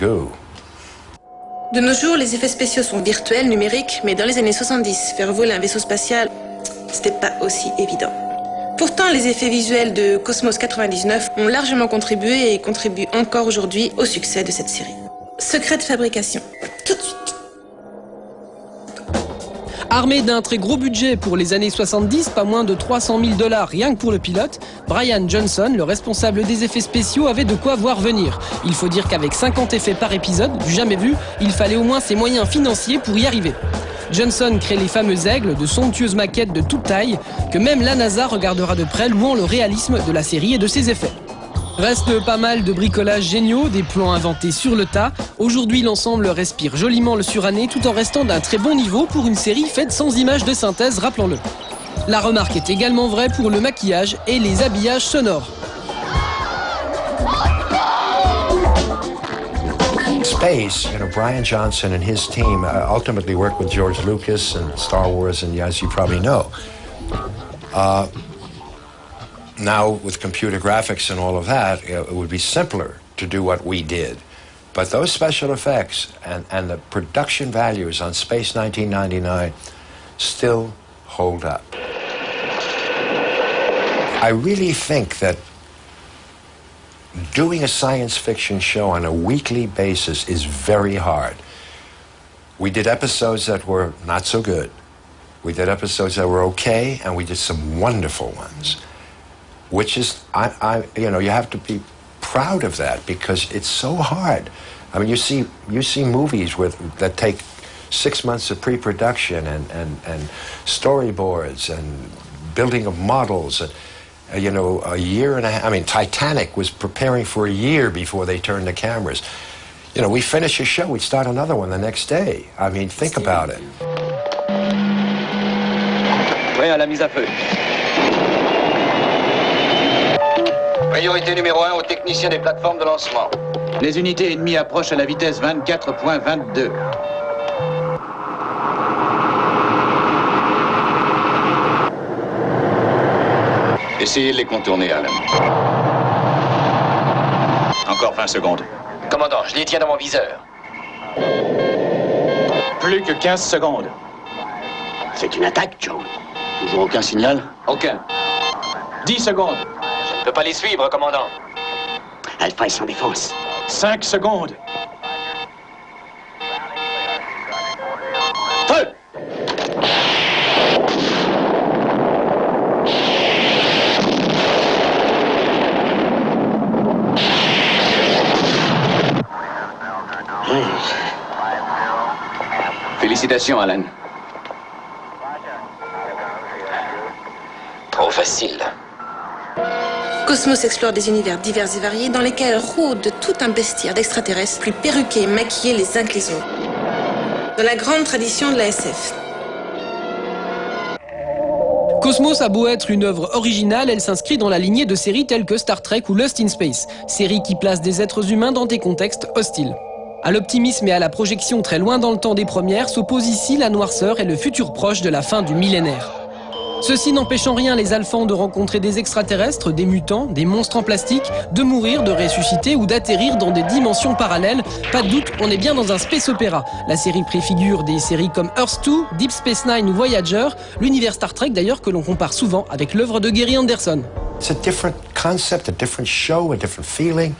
goo. De nos jours, les effets spéciaux sont virtuels, numériques, mais dans les années 70, faire voler un vaisseau spatial, c'était pas aussi évident. Pourtant, les effets visuels de Cosmos 99 ont largement contribué et contribuent encore aujourd'hui au succès de cette série. Secret de fabrication. Tout de suite. Armé d'un très gros budget pour les années 70, pas moins de 300 000 $ rien que pour le pilote, Brian Johnson, le responsable des effets spéciaux, avait de quoi voir venir. Il faut dire qu'avec 50 effets par épisode, du jamais vu, il fallait au moins ses moyens financiers pour y arriver. Johnson crée les fameux aigles, de somptueuses maquettes de toute taille, que même la NASA regardera de près, louant le réalisme de la série et de ses effets. Reste pas mal de bricolages géniaux, des plans inventés sur le tas. Aujourd'hui, l'ensemble respire joliment le suranné tout en restant d'un très bon niveau pour une série faite sans images de synthèse, rappelons-le. La remarque est également vraie pour le maquillage et les habillages sonores. Space, Brian Johnson and his team ultimately worked with George Lucas and Star Wars, and as you probably know. Now, with computer graphics and all of that, it would be simpler to do what we did. But those special effects and the production values on Space 1999 still hold up. I really think that doing a science fiction show on a weekly basis is very hard. We did episodes that were not so good. We did episodes that were okay, and we did some wonderful ones. Which is, you have to be proud of that because it's so hard. I mean, you see movies that take 6 months of pre-production and storyboards and building of models, a year and a half. I mean, Titanic was preparing for a year before they turned the cameras. We finish a show, we'd start another one the next day. I mean, think about it. Prêt à la mise à feu. Priorité numéro 1 aux techniciens des plateformes de lancement. Les unités ennemies approchent à la vitesse 24.22. Essayez de les contourner, Alan. Encore 20 secondes. Commandant, je les tiens dans mon viseur. Plus que 15 secondes. C'est une attaque, John. Toujours aucun signal? Aucun. 10 secondes. Je ne peux pas les suivre, commandant. Alpha est sans défense. 5 secondes. Feu! Félicitations, Alan. Trop facile. Cosmos explore des univers divers et variés dans lesquels rôde tout un bestiaire d'extraterrestres plus perruqués et maquillés les uns que les autres. Dans la grande tradition de la SF. Cosmos a beau être une œuvre originale, elle s'inscrit dans la lignée de séries telles que Star Trek ou Lost in Space, séries qui placent des êtres humains dans des contextes hostiles. À l'optimisme et à la projection très loin dans le temps des premières s'opposent ici la noirceur et le futur proche de la fin du millénaire. Ceci n'empêche en rien les Alphans de rencontrer des extraterrestres, des mutants, des monstres en plastique, de mourir, de ressusciter ou d'atterrir dans des dimensions parallèles. Pas de doute, on est bien dans un space opéra. La série préfigure des séries comme Earth 2, Deep Space Nine ou Voyager, l'univers Star Trek d'ailleurs que l'on compare souvent avec l'œuvre de Gary Anderson. It's a different concept, a different show, a different feeling.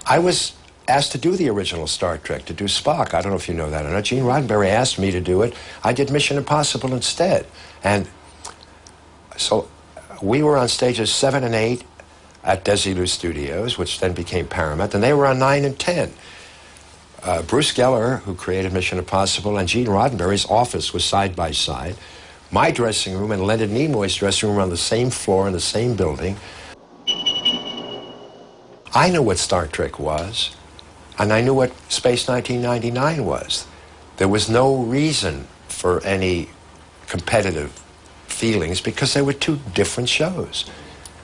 I was asked to do the original Star Trek, to do Spock. I don't know if you know that or not. Gene Roddenberry asked me to do it. I did Mission Impossible instead. And so we were on stages 7 and 8 at Desilu Studios, which then became Paramount, and they were on 9 and 10. Bruce Geller, who created Mission Impossible, and Gene Roddenberry's office was side by side. My dressing room and Leonard Nimoy's dressing room were on the same floor in the same building. I knew what Star Trek was, and I knew what Space 1999 was. There was no reason for any competitive feelings because they were two different shows.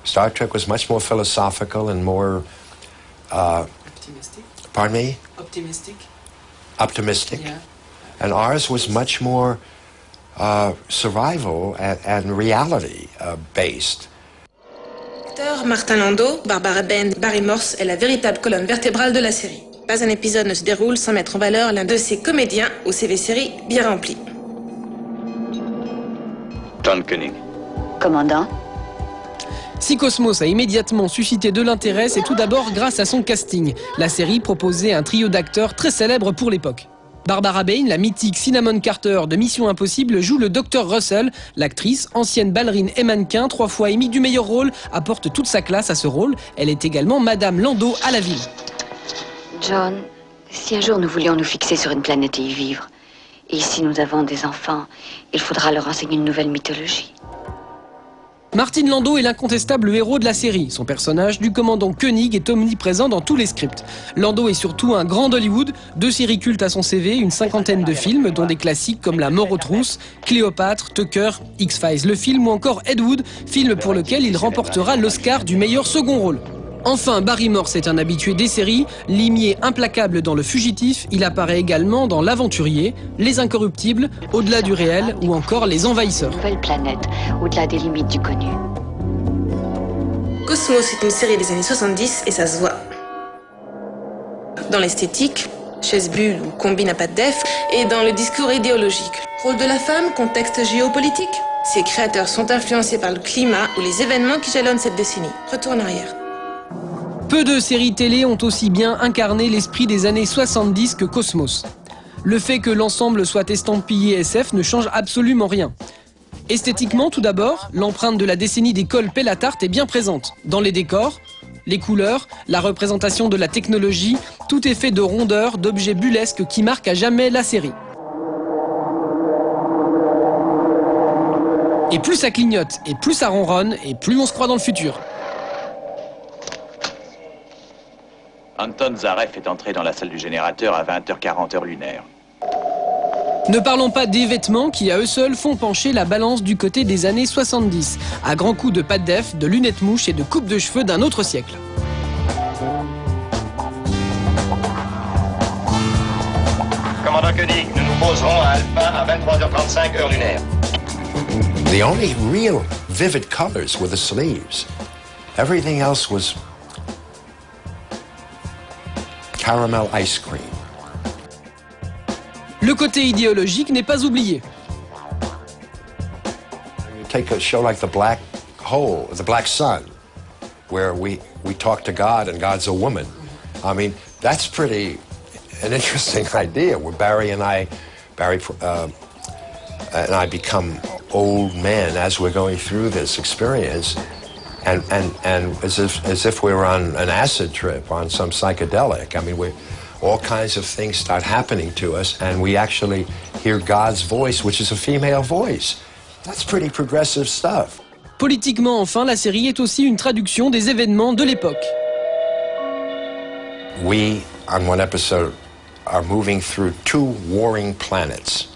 Star Trek was much more philosophical and more... Optimistic? Pardon me? Optimistic? Optimistic. Yeah. And ours was much more survival and reality based. L'acteur Martin Landau, Barbara Band, Barry Morse est la véritable colonne vertébrale de la série. Pas un épisode ne se déroule sans mettre en valeur l'un de ces comédiens au CV série bien rempli. John Koenig. Commandant? Si Cosmos a immédiatement suscité de l'intérêt, c'est tout d'abord grâce à son casting. La série proposait un trio d'acteurs très célèbres pour l'époque. Barbara Bain, la mythique Cinnamon Carter de Mission Impossible, joue le Dr Russell. L'actrice, ancienne ballerine et mannequin, 3 fois émie du meilleur rôle, apporte toute sa classe à ce rôle. Elle est également Madame Lando à la ville. John, si un jour nous voulions nous fixer sur une planète et y vivre, et ici nous avons des enfants, il faudra leur enseigner une nouvelle mythologie. Martin Landau est l'incontestable héros de la série. Son personnage du commandant Koenig est omniprésent dans tous les scripts. Landau est surtout un grand d'Hollywood, 2 séries cultes à son CV, une 50aine de films, dont des classiques comme La mort aux trousses, Cléopâtre, Tucker, X-Files le film ou encore Ed Wood, film pour lequel il remportera l'Oscar du meilleur second rôle. Enfin, Barry Morse est un habitué des séries, limier implacable dans Le Fugitif, il apparaît également dans L'Aventurier, Les Incorruptibles, Au-delà du réel ou encore Les Envahisseurs. Nouvelle planète, au-delà des limites du connu. Cosmos est une série des années 70 et ça se voit. Dans l'esthétique, chaise bulle ou combine à pas de def, et dans le discours idéologique. Rôle de la femme, contexte géopolitique. Ses créateurs sont influencés par le climat ou les événements qui jalonnent cette décennie. Retour en arrière. Peu de séries télé ont aussi bien incarné l'esprit des années 70 que Cosmos. Le fait que l'ensemble soit estampillé SF ne change absolument rien. Esthétiquement, tout d'abord, l'empreinte de la décennie des cols pelle à tarte est bien présente. Dans les décors, les couleurs, la représentation de la technologie, tout est fait de rondeurs, d'objets bullesques qui marquent à jamais la série. Et plus ça clignote, et plus ça ronronne, et plus on se croit dans le futur. Anton Zareff est entré dans la salle du générateur à 20h40 heure lunaire. Ne parlons pas des vêtements qui, à eux seuls, font pencher la balance du côté des années 70, à grands coups de pâte def, de lunettes mouches et de coupe de cheveux d'un autre siècle. Commandant Koenig, nous nous poserons à Alpha à 23h35 heure lunaire. The only real vivid colors were the sleeves. Everything else was caramel ice cream. Le côté idéologique n'est pas oublié. You take a show like The Black Hole, The Black Sun, where we talk to God and God's a woman. I mean, that's pretty an interesting idea. Where Barry and I become old men as we're going through this experience, and as if we were on an acid trip, on some psychedelic. I mean, all kinds of things start happening to us, and we actually hear God's voice, which is a female voice. That's pretty progressive stuff. Politiquement, enfin, la série est aussi une traduction des événements de l'époque. We, on one episode, are moving through 2 warring planets,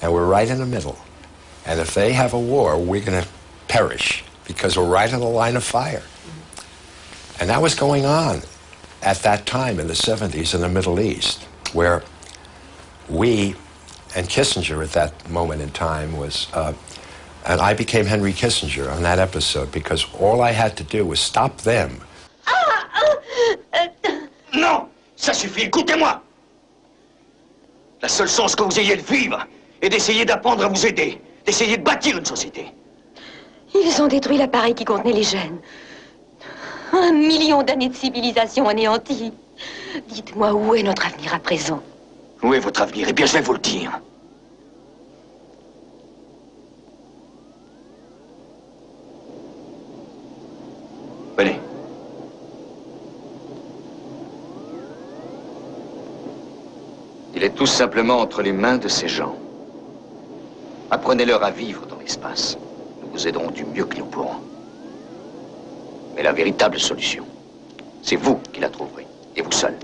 and we're right in the middle. And if they have a war, we're going to perish because we're right in the line of fire. And that was going on at that time in the 70s in the Middle East, where we, and Kissinger at that moment in time was, and I became Henry Kissinger on that episode because all I had to do was stop them. Non, ça suffit, écoutez-moi. La seule chance que vous ayez de vivre est d'essayer d'apprendre à vous aider, d'essayer de bâtir une société. Ils ont détruit l'appareil qui contenait les gènes. 1 million d'années de civilisation anéanties. Dites-moi, où est notre avenir à présent? Où est votre avenir? Eh bien, je vais vous le dire. Venez. Il est tout simplement entre les mains de ces gens. Apprenez-leur à vivre dans l'espace. Nous vous aiderons du mieux que nous pourrons. Mais la véritable solution, c'est vous qui la trouverez, et vous seul.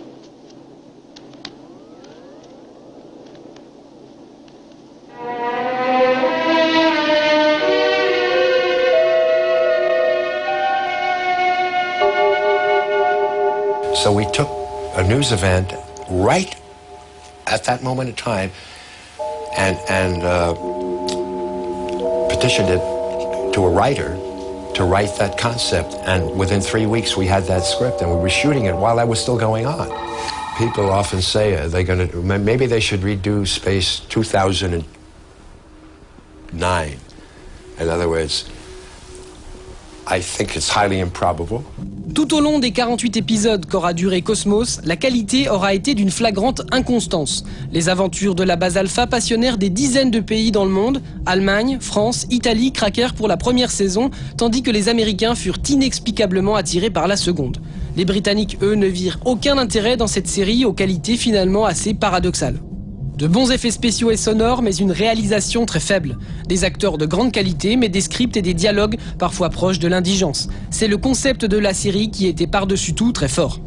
So we took a news event right at that moment in time and petitioned it to a writer to write that concept. And within 3 weeks, we had that script, and we were shooting it while that was still going on. people often say, are they going to, maybe they should redo Space 2009. In other words, I think it's highly improbable. Tout au long des 48 épisodes qu'aura duré Cosmos, la qualité aura été d'une flagrante inconstance. Les aventures de la base Alpha passionnèrent des dizaines de pays dans le monde, Allemagne, France, Italie craquèrent pour la première saison, tandis que les Américains furent inexplicablement attirés par la seconde. Les Britanniques, eux, ne virent aucun intérêt dans cette série aux qualités finalement assez paradoxales. De bons effets spéciaux et sonores, mais une réalisation très faible. Des acteurs de grande qualité, mais des scripts et des dialogues parfois proches de l'indigence. C'est le concept de la série qui était par-dessus tout très fort.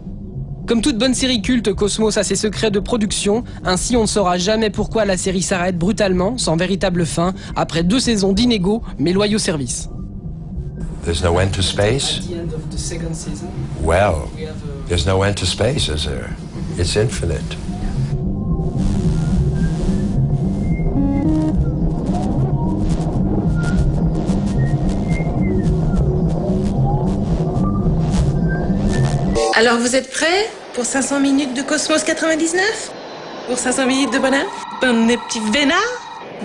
Comme toute bonne série culte, Cosmos a ses secrets de production, ainsi on ne saura jamais pourquoi la série s'arrête brutalement, sans véritable fin, après 2 saisons d'inégaux mais loyaux services. There's no end to space? Well, there's no end to space, is there? It's infinite. Alors vous êtes prêts pour 500 minutes de Cosmos 99? Pour 500 minutes de bonheur? Bande de petits vénards?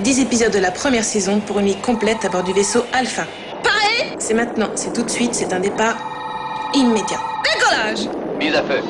10 épisodes de la première saison pour une nuit complète à bord du vaisseau Alpha. Pareil? C'est maintenant, c'est tout de suite, c'est un départ immédiat. Décollage! Mise à feu.